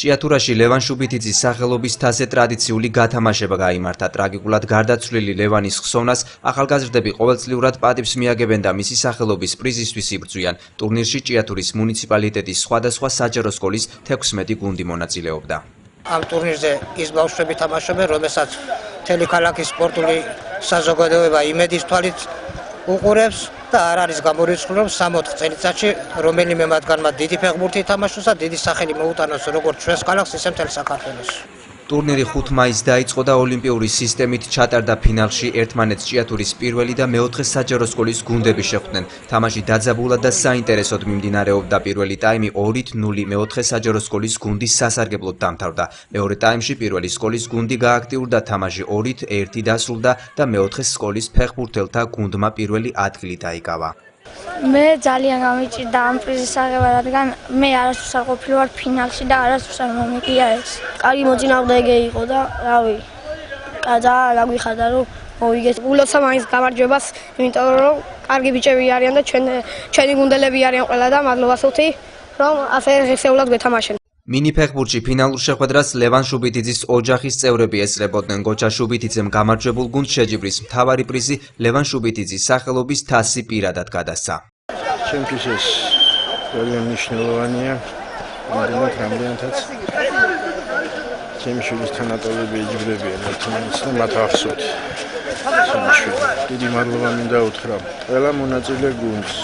ჭიათურაში ლევან შუბითიძის სახელობის თასზე ტრადიციული გათამაშება გაიმართა. ტრაგიკულად გარდაცვლილი ლევანის ხსოვნას ახალგაზრდები ყოველწლიურად პატივს მიაგებენ და მისი სახელობის პრიზისთვის იბრძვიან. ტურნირში ჭიათურის მუნიციპალიტეტის სხვადასხვა საჯარო სკოლის 16 გუნდი მონაწილეობდა. ამ ტურნირზე ის ბავშვები თამაშობენ, რომელსაც მთელი ქალაქის სპორტული საზოგადოება იმედის თვალით უყურებს და არ არის გამორიცხული, რომ 64 წელიწადში რომელიმე მათგანმა დიდი ფეხბურთი ითამაშოს და დიდი სახელი მოუტანოს როგორც ჩვენს ქალაქს, ისე მთელ საქართველოს. ტურნირი 5 მაისს დაიწყო და ოლიმპიური სისტემით ჩატარდა ფინალში ერთმანეთს ჭიათურის პირველი და მეოთხე საჯარო სკოლის გუნდები შეხვდნენ. თამაში დაძაბულად და საინტერესოდ მიმდინარეობდა. პირველი ტაიმი 2-0 მეოთხე საჯარო სკოლის გუნდის სასარგებლოდ დამთავრდა. მეორე ტაიმში პირველი სკოლის გუნდი გააქტიურდა, თამაში 2-1 დასრულდა და მეოთხე სკოლის ფეხბურთელთა გუნდმა პირველი ადგილი დაიკავა. მე ძალიან გამიჭირდა ამ პრიზის აღება, რადგან მე არასდროს არ ყოფილი ვარ ფინალში და არასდროს არ მომიგია ეს. კარგი მოწინააღმდეგე იყო და რავი, ძალიან აგვიხარდა რომ მოვიგეთ. ულოცავ მაინც გამარჯვებას, იმიტომ რომ კარგი ბიჭები არიან და ჩვენი გუნდელები არიან ყველა და მადლობას ვუხდი, რომ ასე ღირსეულად გვეთამაშენ. მინი ფეხბურთში ფინალურ შეხვედრას ლევან შუბითიძის ოჯახის წევრები ესწრებოდნენ. გოჩა შუბითიძემ გამარჯვებულ გუნდს შეჯიბრის მთავარი პრიზი ლევან შუბითიძის სახელობის თასი პირადად გადასცა. ჩემთვის ეს ძალიან მნიშვნელოვანია, რამდენადაც ჩემი შვილის თანატოლები იჯიბრებიან ერთმანეთს და მათ ახსოვთ. დიდი მადლობა მინდა უთხრა ყველა მონაწილე გუნდს,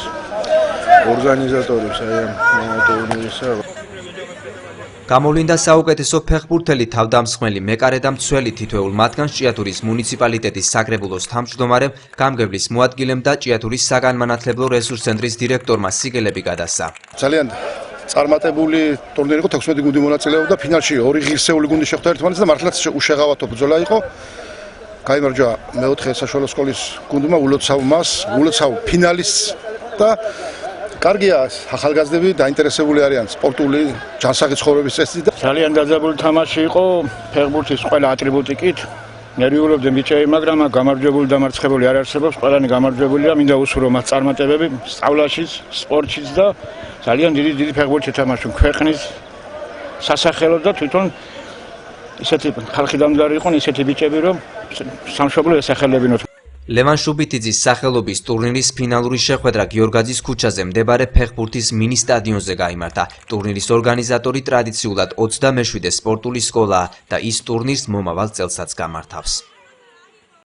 ორგანიზატორებს აი ამ ტურნირისა. გამოვლინდა საუკეთესო ფეხბურთელი თავდამსხმელი, მეკარე და მცველი თითოეულ მათგანს ჭიათურის მუნიციპალიტეტის საკრებულოს თავმჯდომარემ, გამგებლის მოადგილემ და ჭიათურის საგანმანათლებლო რესურს ცენტრის დირექტორმა სიგელები გადასცა. ძალიან წარმატებული ტურნირი იყო, 16 გუნდი მონაწილეობდა, ფინალში 2 ღირსეული გუნდი შეხვდა ერთმანეთს და მართლაც უშეღავათო ბრძოლა იყო. გაიმარჯვა მეოთხე საშუალო სკოლის გუნდმა, ულოცავ ფინალისტს და კარგია, ახალგაზრდები დაინტერესებული არიან სპორტული ჯანსაღი ცხოვრების წესით და ძალიან დაძაბული თამაში იყო ფეხბურთის ყველა ატრიბუტიკით. ნერვიულობდნენ ბიჭები, მაგრამ გამარჯვებული და მარცხებული არ არსებობს, ყველანი გამარჯვებულია. მინდა უსურვო მათ წარმატებები სწავლაშიც, სპორტშიც და ძალიან დიდი ფეხბურთი თამაშობენ ქვეყნის სასახელოდ და თვითონ ისეთი ხალხი დამდგარი იყვნენ, ისეთი ბიჭები, რომ სამშობლო ესახელებინოთ. ლევან შუბითიძის სახელობის ტურნირის ფინალური შეხვედრა გიორგაძის ქუჩაზე მდებარე ფეხბურთის მინი სტადიონზე გაიმართა. ტურნირის ორგანიზატორი ტრადიციულად 27 სპორტული სკოლაა და ის ტურნირს მომავალ წელსაც გამართავს.